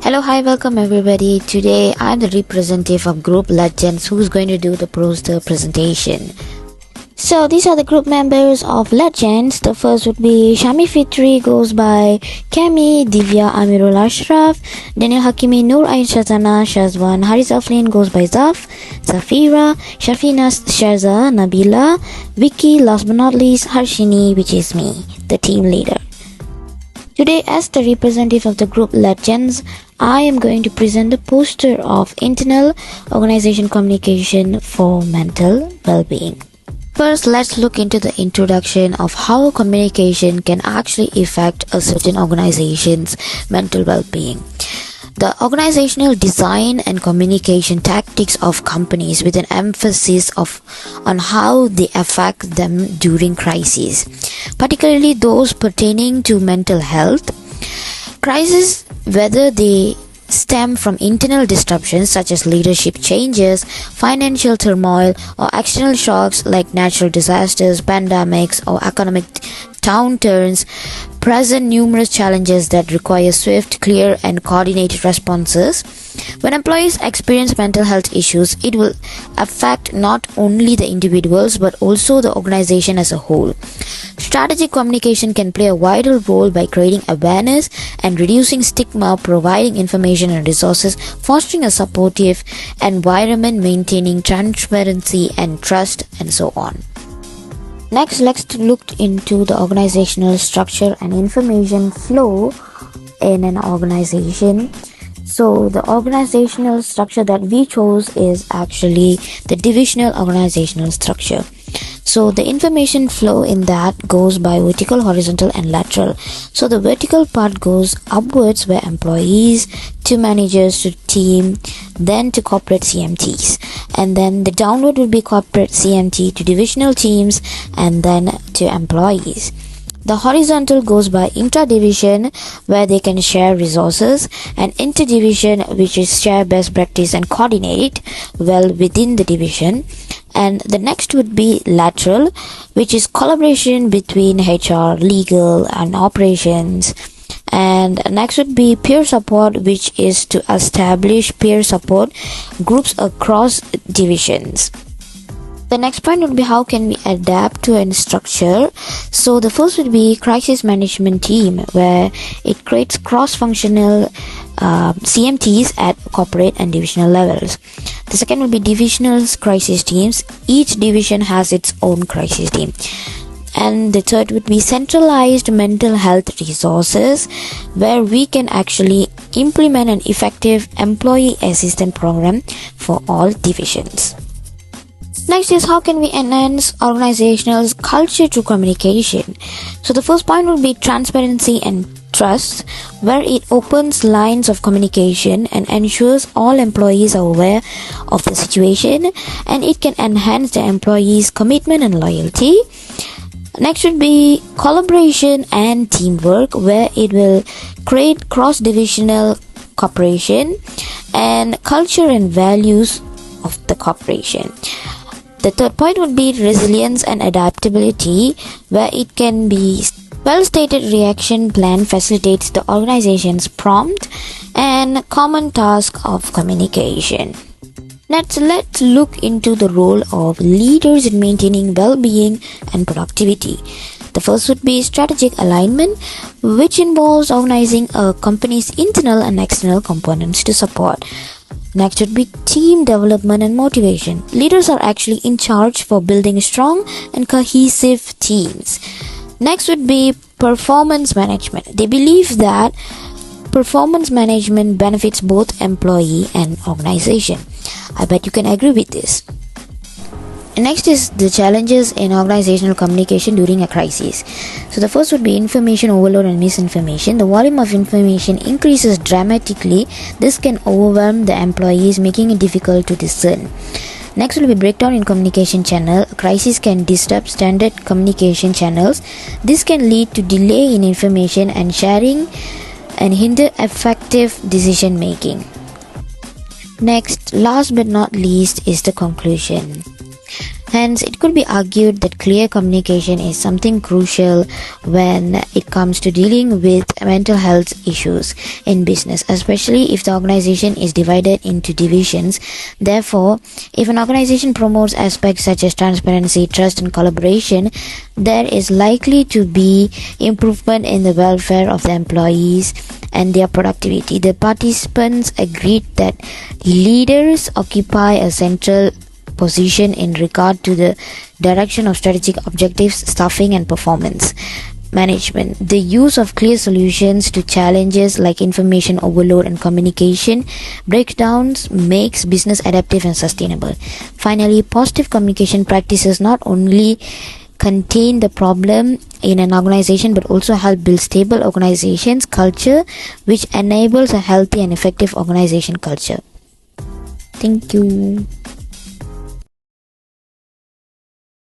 Hello, hi, welcome everybody. Today I'm the representative of group Ledgens who's going to do the poster presentation. So these are the group members of Ledgens. The first would be Shami Fitri, goes by Kemi, Divya Amirul Ashraf, Daniel Hakimi, Noor Ain Shazana, Shazwan, Haris Aflin goes by Zaf, Zafira, Shafina Sharza, Nabila, Vicky, last but not least Harshini, which is me, the team leader. Today, as the representative of the group Ledgens, I am going to present the poster of internal organization communication for mental well-being. First, let's look into the introduction of how communication can actually affect a certain organization's mental well-being. The organizational design and communication tactics of companies with an emphasis on how they affect them during crises, particularly those pertaining to mental health. Crises, whether they stem from internal disruptions such as leadership changes, financial turmoil, or external shocks like natural disasters, pandemics, or economic downturns, present numerous challenges that require swift, clear, and coordinated responses. When employees experience mental health issues, it will affect not only the individuals but also the organization as a whole. Strategic communication can play a vital role by creating awareness and reducing stigma, providing information and resources, fostering a supportive environment, maintaining transparency and trust, and so on. Next, let's look into the organizational structure and information flow in an organization. So the organizational structure that we chose is actually the divisional organizational structure. So the information flow in that goes by vertical, horizontal, and lateral. So the vertical part goes upwards, where employees to managers to team, then to corporate CMTs, and then the downward would be corporate CMT to divisional teams, and then to employees. The horizontal goes by intra-division, where they can share resources, and inter-division, which is share best practice and coordinate well within the division. And the next would be lateral, which is collaboration between HR, legal, and operations. And next would be peer support, which is to establish peer support groups across divisions. The next point would be how can we adapt to a structure. So the first would be crisis management team, where it creates cross-functional CMTs at corporate and divisional levels. The second would be divisional crisis teams. Each division has its own crisis team. And the third would be centralized mental health resources, where we can actually implement an effective employee assistance program for all divisions. Next is how can we enhance organizational culture through communication. So the first point would be transparency and trust, where it opens lines of communication and ensures all employees are aware of the situation, and it can enhance the employees' commitment and loyalty. Next would be collaboration and teamwork, where it will create cross-divisional cooperation and culture and values of the corporation. The third point would be resilience and adaptability, where it can be well-stated reaction plan facilitates the organization's prompt and common task of communication. Next, let's look into the role of leaders in maintaining well-being and productivity. The first would be strategic alignment, which involves organizing a company's internal and external components to support. Next would be team development and motivation. Leaders are actually in charge for building strong and cohesive teams. Next would be performance management. They believe that performance management benefits both employee and organization. I bet you can agree with this. Next is the challenges in organizational communication during a crisis. So the first would be information overload and misinformation. The volume of information increases dramatically. This can overwhelm the employees, making it difficult to discern. Next will be breakdown in communication channel. A crisis can disrupt standard communication channels. This can lead to delay in information and sharing and hinder effective decision making. Next, last but not least, is the conclusion. Hence, it could be argued that clear communication is something crucial when it comes to dealing with mental health issues in business, especially if the organization is divided into divisions. Therefore, if an organization promotes aspects such as transparency, trust, and collaboration, there is likely to be improvement in the welfare of the employees and their productivity. The participants agreed that leaders occupy a central position in regard to the direction of strategic objectives, staffing, and performance management. The use of clear solutions to challenges like information overload and communication breakdowns makes business adaptive and sustainable. Finally, positive communication practices not only contain the problem in an organization but also help build stable organizations culture, which enables a healthy and effective organization culture. Thank you.